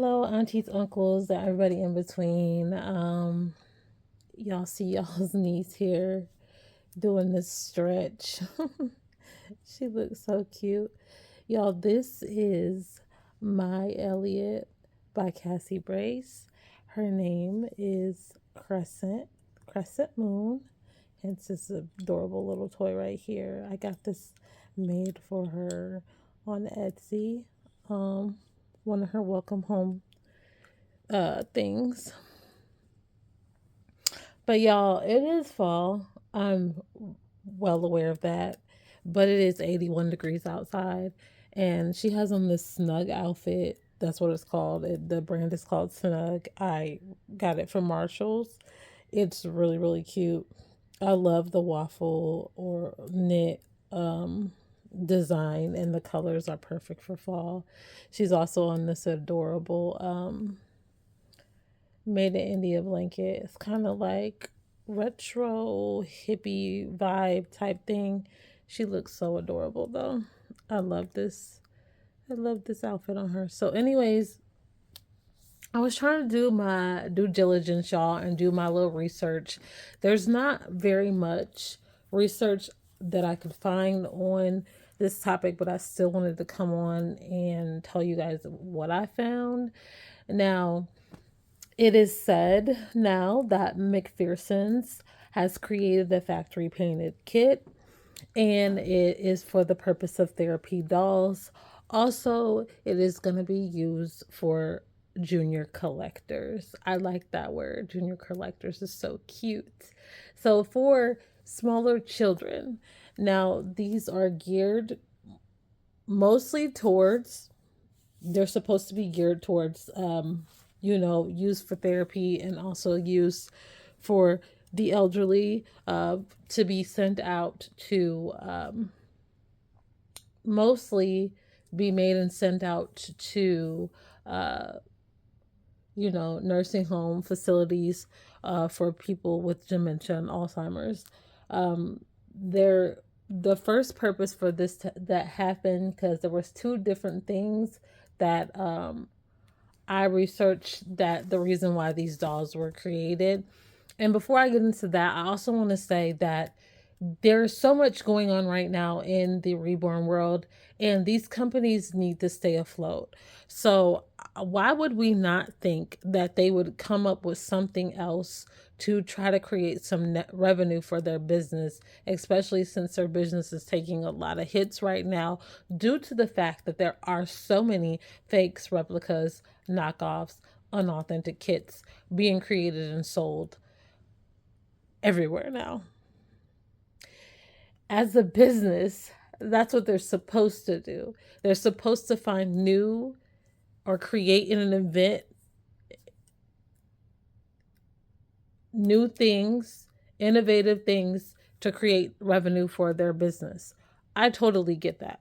Hello, aunties, uncles, and everybody in between. Y'all see y'all's niece here doing this stretch. She looks so cute. Y'all, this is My Elliot by Cassie Brace. Her name is Crescent Moon. Hence this adorable little toy right here. I got this made for her on Etsy. Um, One of her welcome home things. But y'all, it is fall. I'm well aware of that. But it is 81 degrees outside. And she has on this snug outfit. That's what it's called. The brand is called Snug. I got it from Marshall's. It's really, really cute. I love the waffle or knit design, and the colors are perfect for fall. She's also on this adorable made in India blanket. It's kind of like retro hippie vibe type thing. She looks so adorable though. I love this. I love this outfit on her. So, anyways, I was trying to do my due diligence, y'all, and do my little research. There's not very much research that I could find on this topic, but I still wanted to come on and tell you guys what I found. Now, it is said now that McPhersons has created the factory painted kit, and it is for the purpose of therapy dolls. Also, it is going to be used for junior collectors. I like that word. Junior collectors is so cute. So, for smaller children, now these are geared mostly towards, they're supposed to be geared towards used for therapy and also used for the elderly, to be sent out to mostly be made and sent out to uh, nursing home facilities for people with dementia and Alzheimer's. There, the first purpose for that happened because there was two different things that I researched, that the reason why these dolls were created. And before I get into that, I also want to say that there's so much going on right now in the reborn world, and these companies need to stay afloat. So, why would we not think that they would come up with something else to try to create some net revenue for their business, especially since their business is taking a lot of hits right now due to the fact that there are so many fakes, replicas, knockoffs, unauthentic kits being created and sold everywhere now. As a business, that's what they're supposed to do. They're supposed to find new or create in an event new things, innovative things to create revenue for their business. I totally get that.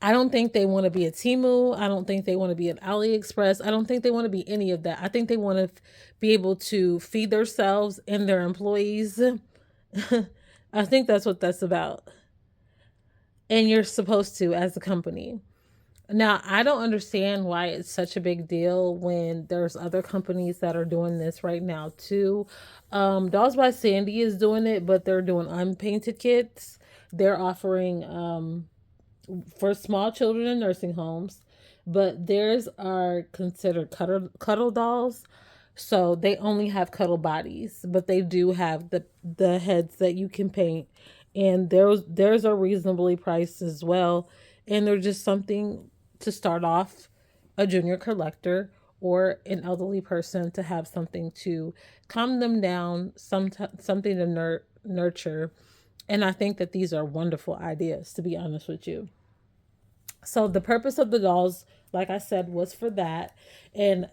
I don't think they want to be a Timu. I don't think they want to be an AliExpress. I don't think they want to be any of that. I think they want to be able to feed themselves and their employees. I think that's what that's about. And you're supposed to as a company. Now, I don't understand why it's such a big deal when there's other companies that are doing this right now too. Dolls by Sandy is doing it, but they're doing unpainted kits. They're offering for small children in nursing homes, but theirs are considered cuddle dolls. So they only have cuddle bodies, but they do have the heads that you can paint, and theirs are reasonably priced as well, and they're just something to start off a junior collector or an elderly person to have something to calm them down, something to nurture. And I think that these are wonderful ideas, to be honest with you. So the purpose of the dolls, like I said, was for that. And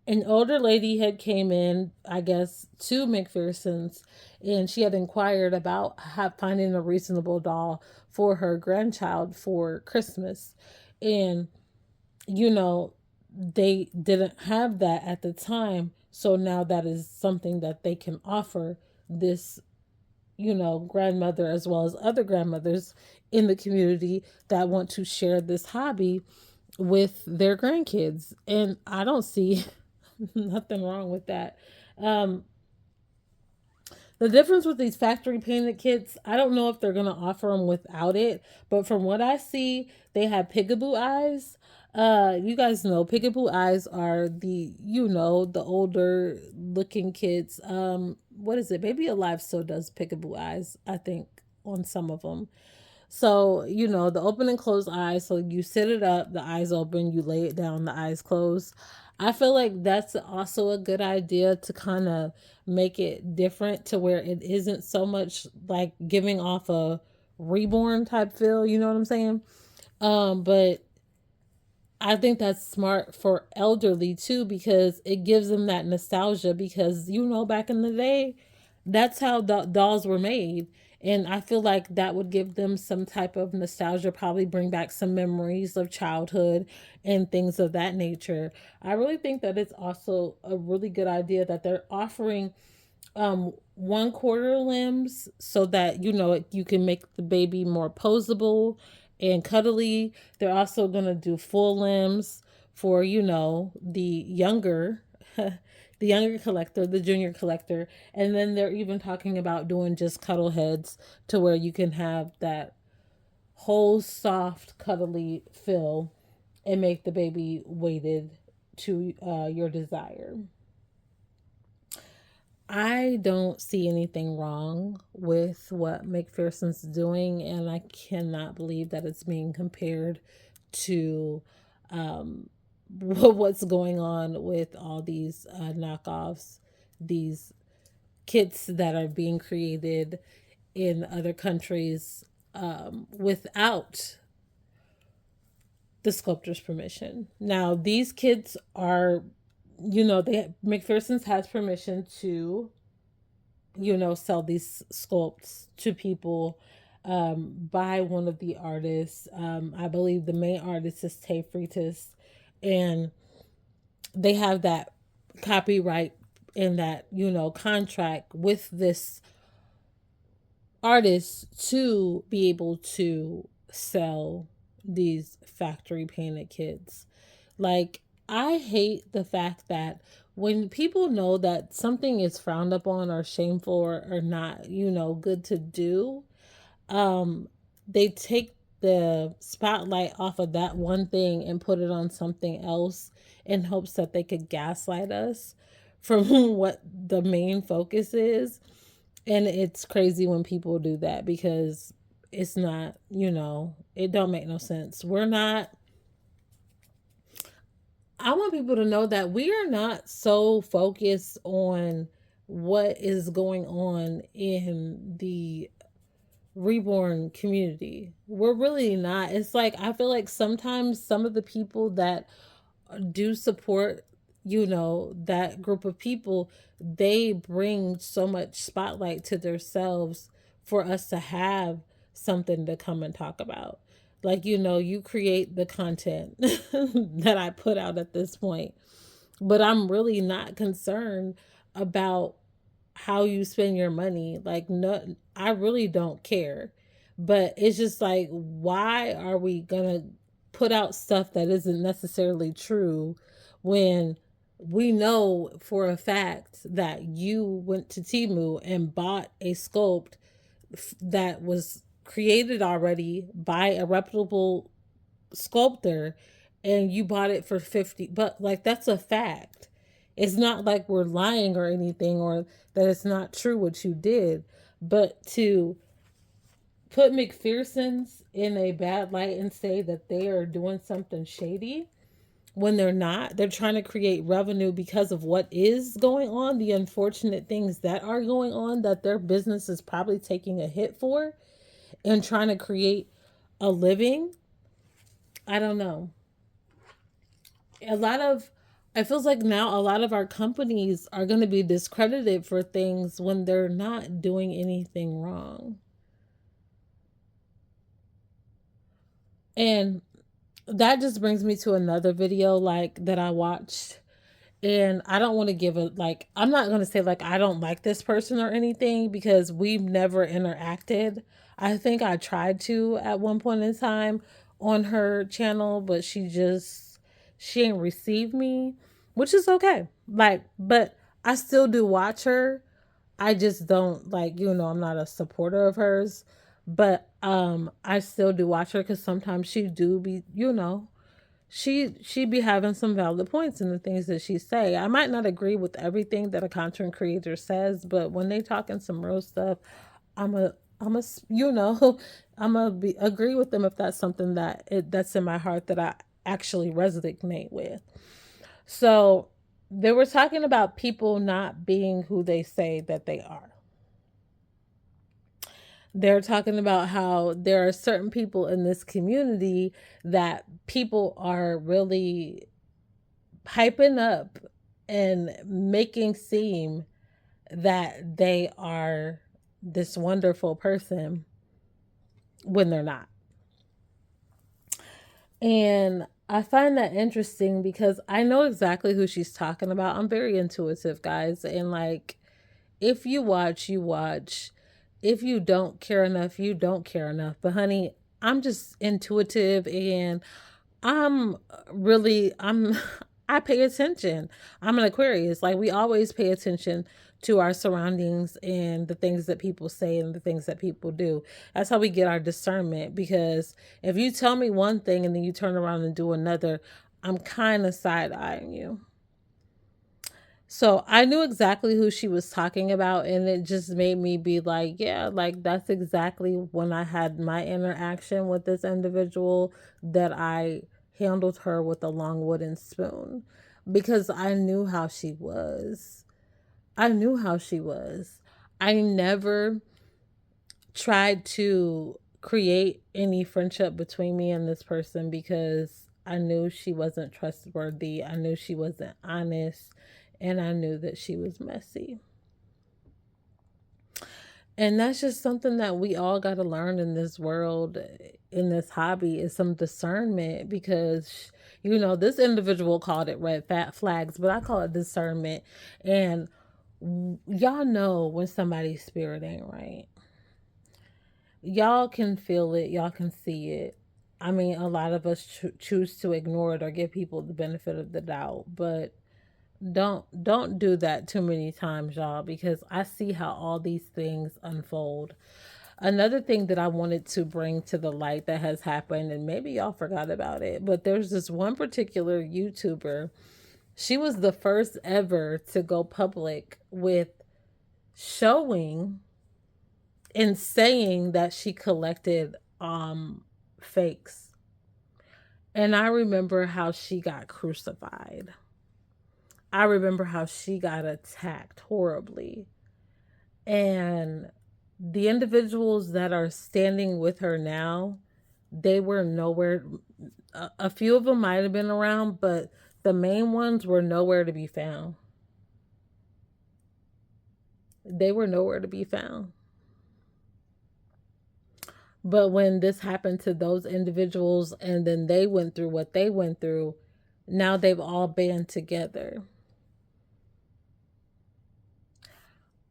an older lady had came in, I guess, to McPherson's, and she had inquired about finding a reasonable doll for her grandchild for Christmas. And, you know, they didn't have that at the time. So now that is something that they can offer this, grandmother as well as other grandmothers in the community that want to share this hobby. with their grandkids. And I don't see nothing wrong with that. Um, the difference with these factory painted kits, I don't know if they're going to offer them without it, but from what I see, they have peekaboo eyes. You guys know peekaboo eyes are the older looking kids. What is it? Baby Alive still does peekaboo eyes, I think, on some of them. So, the open and closed eyes. So you sit it up, the eyes open, you lay it down, the eyes closed. I feel like that's also a good idea to kind of make it different to where it isn't so much like giving off a reborn type feel. You know what I'm saying? But I think that's smart for elderly too because it gives them that nostalgia because back in the day that's how dolls were made, and I feel like that would give them some type of nostalgia, probably bring back some memories of childhood and things of that nature. I really think that it's also a really good idea that they're offering 1/4 limbs so that you can make the baby more posable and cuddly. They're also going to do full limbs for the younger the younger collector, the junior collector, and then they're even talking about doing just cuddle heads to where you can have that whole soft cuddly feel and make the baby weighted to your desire. I don't see anything wrong with what McPherson's doing, and I cannot believe that it's being compared to what's going on with all these knockoffs, these kits that are being created in other countries without the sculptor's permission. Now, these kits are, McPherson's has permission to sell these sculpts to people by one of the artists. I believe the main artist is Tay Fritas, and they have that copyright in that contract with this artist to be able to sell these factory painted kits. Like, I hate the fact that when people know that something is frowned upon or shameful or not, good to do, um, they take the spotlight off of that one thing and put it on something else in hopes that they could gaslight us from what the main focus is. And it's crazy when people do that because it's not, it don't make no sense. I want people to know that we are not so focused on what is going on in the reborn community. We're really not. It's like I feel like sometimes some of the people that do support, that group of people, they bring so much spotlight to themselves for us to have something to come and talk about. Like, you create the content that I put out at this point, but I'm really not concerned about how you spend your money. Like, no, I really don't care. But it's just like, why are we gonna put out stuff that isn't necessarily true when we know for a fact that you went to Timu and bought a sculpt that was created already by a reputable sculptor, and you bought it for 50, but like, that's a fact. It's not like we're lying or anything, or that it's not true what you did. But to put McPherson's in a bad light and say that they are doing something shady when they're not, they're trying to create revenue because of what is going on, the unfortunate things that are going on that their business is probably taking a hit for, and trying to create a living. I don't know. A lot of It feels like now a lot of our companies are going to be discredited for things when they're not doing anything wrong. And that just brings me to another video like that I watched, and I don't want to give it, like, I'm not going to say like I don't like this person or anything because we've never interacted. I think I tried to at one point in time on her channel, but she ain't received me, which is okay. Like, but I still do watch her. I just don't like, I'm not a supporter of hers, but I still do watch her because sometimes she do be, she be having some valid points in the things that she say. I might not agree with everything that a content creator says, but when they talking some real stuff, I'm a I'm a be agree with them if that's something that's in my heart that I actually resonate with. So they were talking about people not being who they say that they are. They're talking about how there are certain people in this community that people are really hyping up and making seem that they are this wonderful person when they're not. And I find that interesting because I know exactly who she's talking about. I'm very intuitive, guys. And like, if you watch, you watch. If you don't care enough, you don't care enough. But honey, I'm just intuitive and I'm I'm I pay attention. I'm an Aquarius. Like we always pay attention to our surroundings and the things that people say and the things that people do. That's how we get our discernment, because if you tell me one thing and then you turn around and do another, I'm kind of side-eyeing you. So I knew exactly who she was talking about, and it just made me be like, yeah, like that's exactly when I had my interaction with this individual that I handled her with a long wooden spoon because I knew how she was. I knew how she was. I never tried to create any friendship between me and this person because I knew she wasn't trustworthy. I knew she wasn't honest. And I knew that she was messy. And that's just something that we all got to learn in this world, in this hobby, is some discernment because, this individual called it red fat flags, but I call it discernment. And y'all know when somebody's spirit ain't right. Y'all can feel it, y'all can see it. I mean, a lot of us choose to ignore it or give people the benefit of the doubt, but don't do that too many times, y'all, because I see how all these things unfold. Another thing that I wanted to bring to the light that has happened, and maybe y'all forgot about it, but there's this one particular YouTuber. She was the first ever to go public with showing and saying that she collected fakes. And I remember how she got crucified. I remember how she got attacked horribly. And the individuals that are standing with her now, they were nowhere. A few of them might have been around, but the main ones were nowhere to be found. They were nowhere to be found. But when this happened to those individuals and then they went through what they went through, now they've all band together.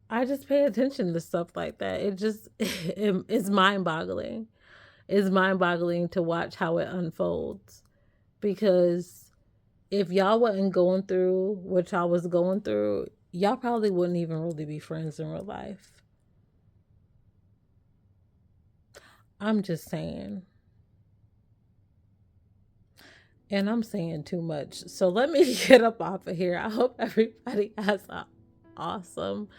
I just pay attention to stuff like that. It's mind boggling. It's mind boggling to watch how it unfolds. Because if y'all wasn't going through what y'all was going through, y'all probably wouldn't even really be friends in real life. I'm just saying. And I'm saying too much. So let me get up off of here. I hope everybody has an awesome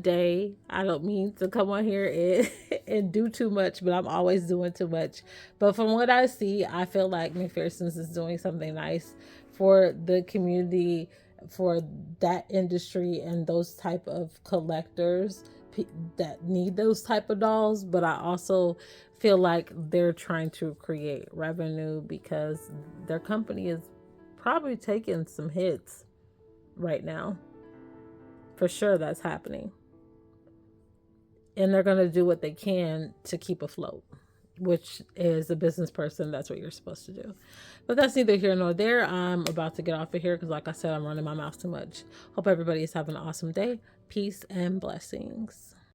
day. I don't mean to come on here and do too much, but I'm always doing too much. But from what I see, I feel like McPhersons is doing something nice for the community, for that industry and those type of collectors that need those type of dolls. But I also feel like they're trying to create revenue because their company is probably taking some hits right now. For sure, that's happening. And they're going to do what they can to keep afloat, which is a business person. That's what you're supposed to do. But that's neither here nor there. I'm about to get off of here because, like I said, I'm running my mouth too much. Hope everybody is having an awesome day. Peace and blessings.